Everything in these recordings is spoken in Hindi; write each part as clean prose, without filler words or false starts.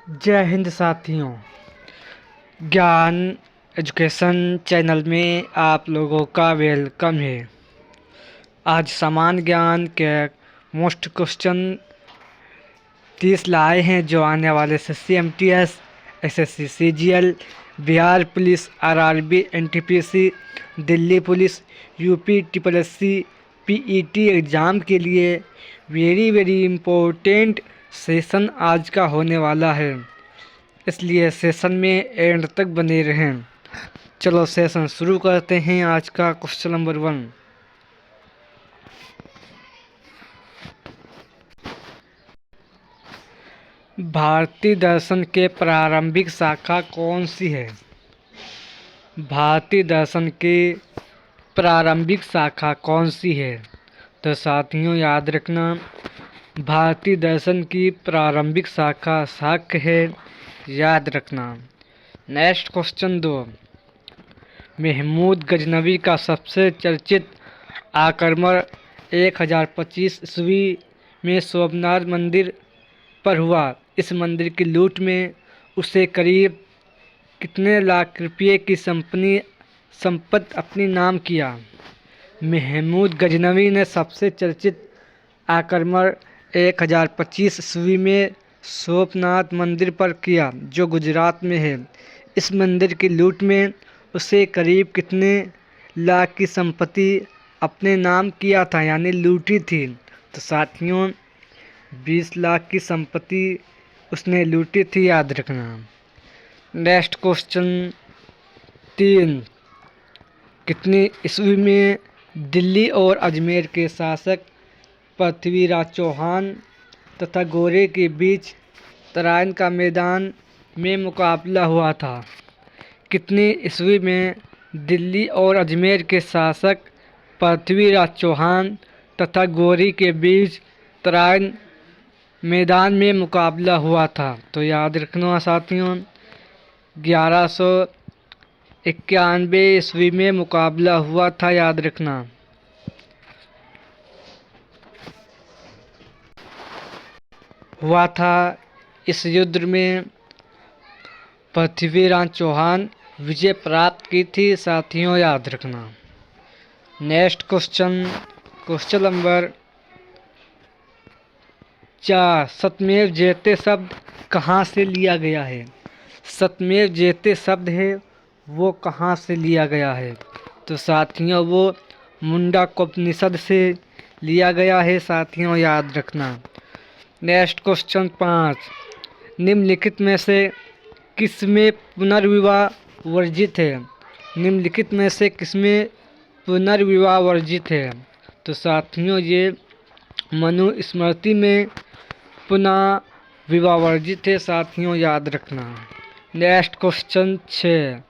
जय हिंद साथियों। ज्ञान एजुकेशन चैनल में आप लोगों का वेलकम है। आज सामान्य ज्ञान के मोस्ट क्वेश्चन 30 लाए हैं जो आने वाले SSC-MTS, SSC CGL, Bihar police, RRB, NTPC, Delhi police, UP SSC, PET exam के लिए वेरी इम्पोर्टेंट सेशन आज का होने वाला है, इसलिए सेशन में एंड तक बने रहें। चलो सेशन शुरू करते हैं। आज का क्वेश्चन नंबर 1, भारतीय दर्शन के प्रारंभिक शाखा कौन सी है? भारतीय दर्शन की प्रारंभिक शाखा कौन सी है? तो साथियों याद रखना, भारतीय दर्शन की प्रारंभिक शाखा शाक्य है, याद रखना। नेक्स्ट क्वेश्चन 2, महमूद गजनवी का सबसे चर्चित आक्रमण 1025 ईस्वी में सोमनाथ मंदिर पर हुआ। इस मंदिर की लूट में उसे करीब कितने लाख रुपये की संपत्ति अपने नाम किया? महमूद गजनवी ने सबसे चर्चित आक्रमण 1025 ईस्वी में सोमनाथ मंदिर पर किया, जो गुजरात में है। इस मंदिर की लूट में उसे करीब कितने लाख की संपत्ति अपने नाम किया था, यानी लूटी थी? तो साथियों 20 लाख की संपत्ति उसने लूटी थी, याद रखना। नेक्स्ट क्वेश्चन 3, कितनी ईस्वी में दिल्ली और अजमेर के शासक पृथ्वीराज चौहान तथा गोरे के बीच तराइन का मैदान में मुकाबला हुआ था? कितनी ईस्वी में दिल्ली और अजमेर के शासक पृथ्वीराज चौहान तथा गोरी के बीच तराइन मैदान में मुकाबला हुआ था? तो याद रखना साथियों, 1191 ईस्वी में मुकाबला हुआ था, याद रखना। हुआ था। इस युद्ध में पृथ्वीराज चौहान विजय प्राप्त की थी, साथियों याद रखना। नेक्स्ट क्वेश्चन नंबर 4, सत्यमेव जयते शब्द कहाँ से लिया गया है? सत्यमेव जयते शब्द है वो कहाँ से लिया गया है? तो साथियों वो मुंडकोपनिषद से लिया गया है, साथियों याद रखना। नेक्स्ट क्वेश्चन 5, निम्नलिखित में से किसमें पुनर्विवाह वर्जित है? निम्नलिखित में से किसमें पुनर्विवाह वर्जित है? तो साथियों ये मनुस्मृति में पुनः विवाह वर्जित है, साथियों याद रखना। नेक्स्ट क्वेश्चन 6,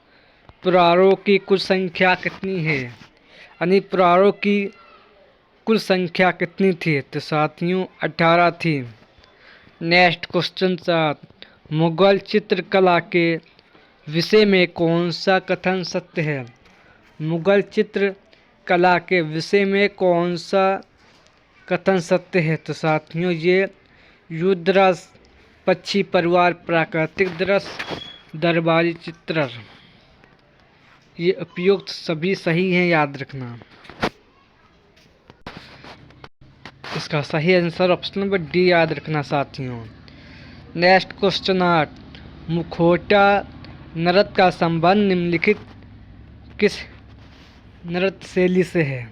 पुराणों की कुल संख्या कितनी है? यानी पुराणों की कुल संख्या कितनी थी? तो साथियों 18 थी। नेक्स्ट क्वेश्चन 7, मुगल चित्रकला के विषय में कौन सा कथन सत्य है? मुगल चित्रकला के विषय में कौन सा कथन सत्य है? तो साथियों ये युद्ध दृश्य, पक्षी परिवार, प्राकृतिक दृश्य, दरबारी चित्र, ये उपयुक्त सभी सही हैं, याद रखना। इसका सही आंसर ऑप्शन नंबर डी, याद रखना साथियों। नेक्स्ट क्वेश्चन 8, मुखौटा नृत्य का संबंध निम्नलिखित किस नृत्य शैली से है?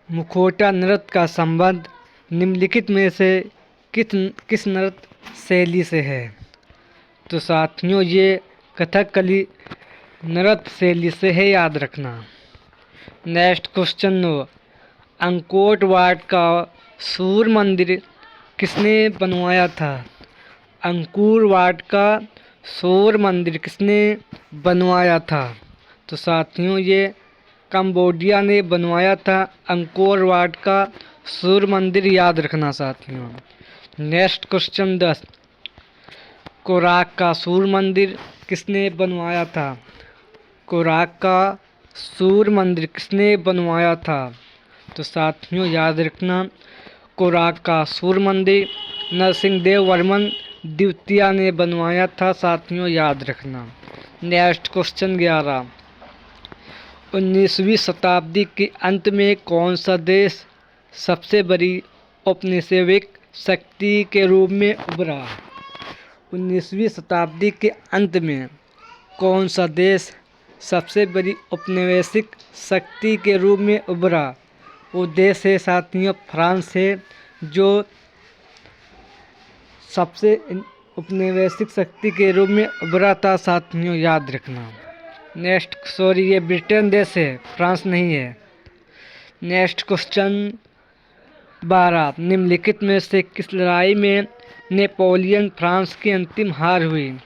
मुखौटा नृत्य का संबंध निम्नलिखित में से किस नृत्य शैली से है? तो साथियों ये कथकली नृत्य शैली से है, याद रखना। नेक्स्ट क्वेश्चन 9, अंकोट वाट का सूर्य मंदिर किसने बनवाया था? अंकुर वाट का सूर्य मंदिर किसने बनवाया था? तो साथियों ये कंबोडिया ने बनवाया था अंकोर वाट का सूर्य मंदिर, याद रखना साथियों। नेक्स्ट क्वेश्चन 10, कोराक का सूर्य मंदिर किसने बनवाया था? कोराक का सूर्य मंदिर किसने बनवाया था? तो साथियों याद रखना कोराकासूर मंदिर नरसिंहदेव वर्मन द्वितीय ने बनवाया था। साथियों याद रखना। नेक्स्ट क्वेश्चन 11, 19वीं शताब्दी के अंत में कौन सा देश सबसे बड़ी औपनिवेशिक शक्ति के रूप में उभरा? 19वीं शताब्दी के अंत में कौन सा देश सबसे बड़ी औपनिवेशिक शक्ति के रूप में उभरा? वो देश है साथियों फ्रांस है, जो सबसे औपनिवेशिक शक्ति के रूप में उभरा था। साथियों याद रखना। नेक्स्ट ये ब्रिटेन देश है, फ्रांस नहीं है। नेक्स्ट क्वेश्चन 12, निम्नलिखित में से किस लड़ाई में नेपोलियन फ्रांस की अंतिम हार हुई?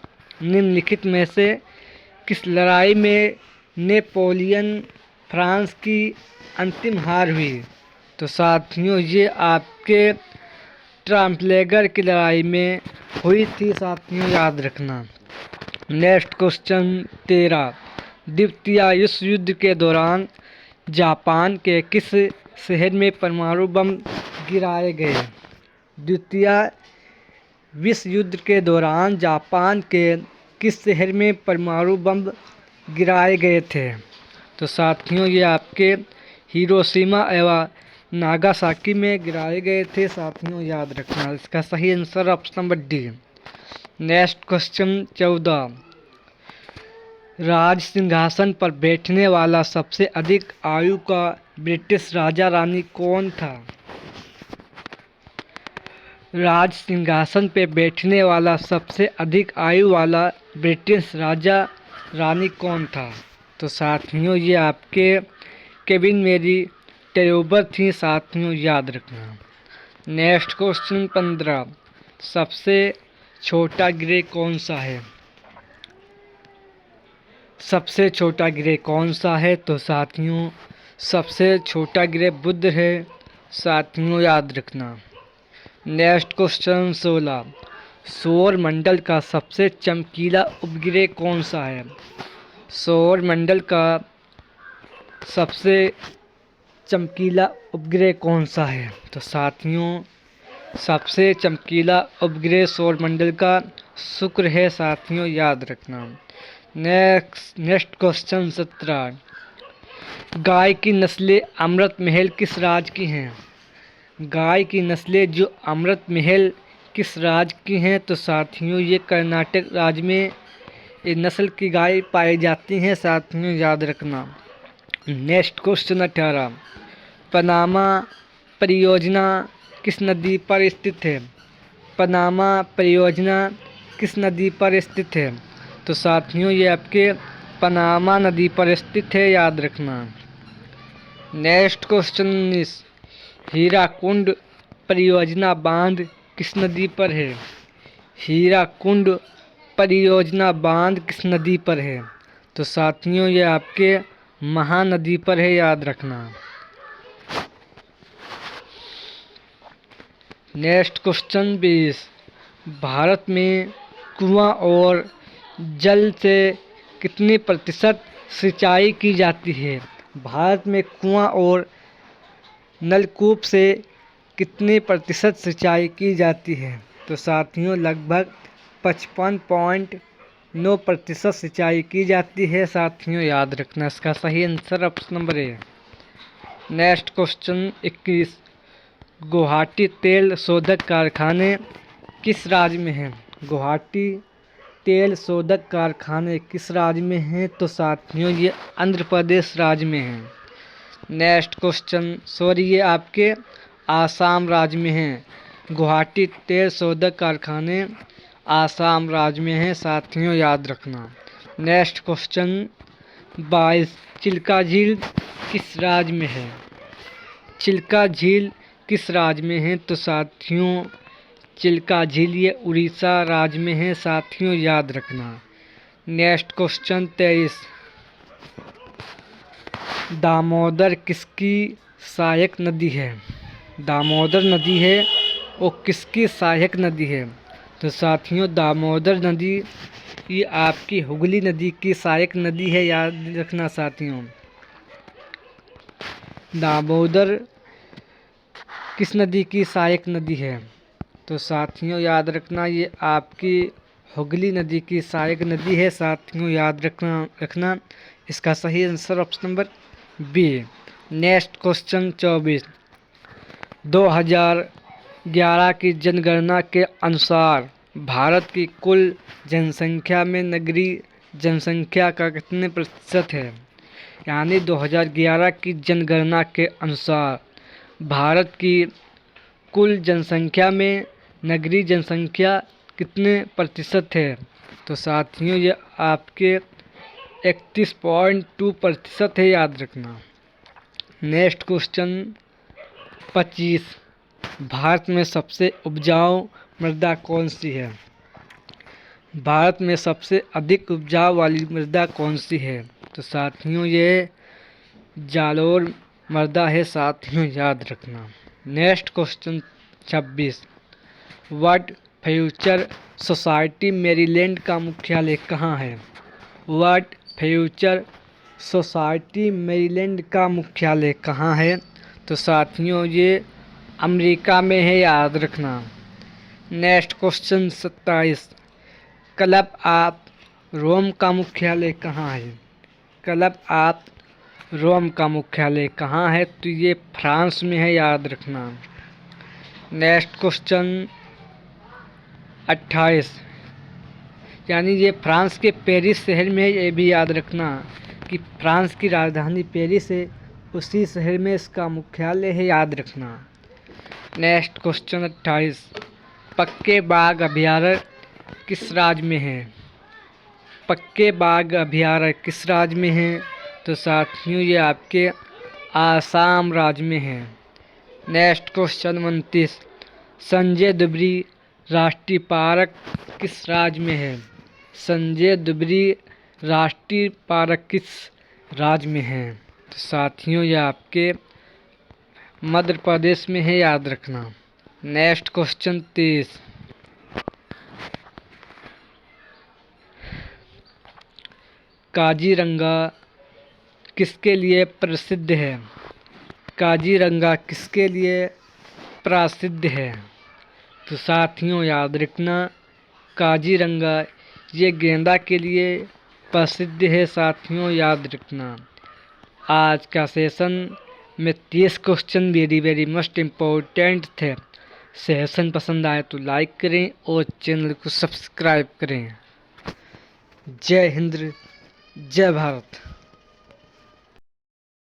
निम्नलिखित में से किस लड़ाई में नेपोलियन फ्रांस की अंतिम हार हुई? तो साथियों ये आपके ट्राफाल्गर की लड़ाई में हुई थी। साथियों याद रखना। नेक्स्ट क्वेश्चन 13, द्वितीय विश्व युद्ध के दौरान जापान के किस शहर में परमाणु बम गिराए गए? द्वितीय विश्व युद्ध के दौरान जापान के किस शहर में परमाणु बम गिराए गए थे? तो साथियों ये आपके हिरोशिमा एवं नागासाकी में गिराए गए थे। साथियों याद रखना। इसका सही answer option number D. Next question 14, राज सिंहासन पर बैठने वाला सबसे अधिक आयु का ब्रिटिश राजा रानी कौन था? राज सिंहासन पर बैठने वाला सबसे अधिक आयु वाला ब्रिटिश राजा रानी कौन था? तो साथियों ये आपके केविन मेरी टेयूबर थी। साथियों याद रखना। नेक्स्ट क्वेश्चन 15, सबसे छोटा ग्रह कौन सा है? सबसे छोटा ग्रह कौन सा है? तो साथियों सबसे छोटा ग्रह बुध है। साथियों याद रखना। नेक्स्ट क्वेश्चन 16, सौर मंडल का सबसे चमकीला उपग्रह कौन सा है? सौर मंडल का सबसे चमकीला उपग्रह कौन सा है? तो साथियों सबसे चमकीला उपग्रह सौर मंडल का शुक्र है। साथियों याद रखना। नेक्स्ट क्वेश्चन 17, गाय की नस्लें अमृत महल किस राज्य की हैं? गाय की नस्लें जो अमृत महल किस राज्य की हैं? तो साथियों ये कर्नाटक राज्य में इस नस्ल की गाय पाई जाती हैं। साथियों याद रखना। नेक्स्ट क्वेश्चन 18, पनामा परियोजना किस नदी पर स्थित है? पनामा परियोजना किस नदी पर स्थित है? तो साथियों ये आपके पनामा नदी पर स्थित है। याद रखना। नेक्स्ट क्वेश्चन 19, हीराकुंड परियोजना बांध किस नदी पर है? हीराकुंड परियोजना बांध किस नदी पर है? तो साथियों ये आपके महानदी पर है। याद रखना। नेक्स्ट क्वेश्चन 20, भारत में कुआं और जल से कितनी प्रतिशत सिंचाई की जाती है? भारत में कुआं और नलकूप से कितनी प्रतिशत सिंचाई की जाती है? तो साथियों लगभग 55.9% सिंचाई की जाती है। साथियों याद रखना। इसका सही answer option number A. Next question 21, Guwahati तेल शोधक कारखाने किस राज्य में हैं? गुवाहाटी तेल शोधक कारखाने किस राज्य में हैं? तो साथियों ये आंध्र प्रदेश राज्य में हैं। नेक्स्ट क्वेश्चन ये आपके आसाम राज्य में हैं। गुवाहाटी तेल शोधक कारखाने आसाम राज्य में हैं। साथियों याद रखना। नेक्स्ट क्वेश्चन 22, चिल्का झील किस राज्य में है? चिल्का झील किस राज्य में है? तो साथियों चिल्का झील ये उड़ीसा राज्य में है। साथियों याद रखना। नेक्स्ट क्वेश्चन 23, दामोदर किसकी सहायक नदी है? दामोदर नदी है वो किसकी सहायक नदी है? तो साथियों दामोदर नदी ये आपकी हुगली नदी की सहायक नदी है। याद रखना साथियों। दामोदर किस नदी की सहायक नदी है? तो साथियों याद रखना ये आपकी हुगली नदी की सहायक नदी है। साथियों याद रखना इसका सही answer option number B. Next question 24। 2011 की जनगणना के अनुसार भारत की कुल जनसंख्या में नगरीय जनसंख्या का कितने प्रतिशत है? यानी 2011 की जनगणना के अनुसार भारत की कुल जनसंख्या में नगरीय जनसंख्या कितने प्रतिशत है? तो साथियों ये आपके 31.2% है, याद रखना। Next question 25। भारत में सबसे उपजाऊ मृदा कौन सी है? भारत में सबसे अधिक उपजाऊ वाली मृदा कौन सी है? तो साथियों ये जालोर मृदा है। साथियों याद रखना। Next question 26। World future society Maryland का मुख्यालय कहाँ है? वर्ल्ड फ्यूचर सोसाइटी मैरीलैंड का मुख्यालय कहाँ है? तो साथियों ये अमेरिका में है, याद रखना। Next question 27। Club of Rome का मुख्यालय कहाँ है? क्लब ऑफ रोम का मुख्यालय कहाँ है? तो ये फ्रांस में है, याद रखना। Next question 28। यानी ये फ्रांस के पेरिस शहर में है, ये भी याद रखना कि फ्रांस की राजधानी पेरिस है, उसी शहर में इसका मुख्यालय है, याद रखना। Next question 28। पक्के बाघ अभयारण्य किस राज्य में है? पक्के बाघ अभयारण्य किस राज्य में है? तो साथियों ये आपके आसाम राज्य में है। Next question 29। संजय दुबरी राष्ट्रीय पार्क किस राज्य में है? संजय दुबरी राष्ट्रीय पार्क किस राज्य में है? तो साथियों ये आपके मध्य प्रदेश में है, याद रखना। Next question 30। काजीरंगा किसके लिए प्रसिद्ध है? काजीरंगा किसके लिए प्रसिद्ध है? तो साथियों याद रखना काजीरंगा ये गेंदा के लिए प्रसिद्ध है। साथियों याद रखना आज का सेशन में 30 क्वेश्चन वेरी मस्ट इम्पोर्टेंट थे। सेशन पसंद आए तो लाइक करें और चैनल को सब्सक्राइब करें। जय हिंद, जय भारत।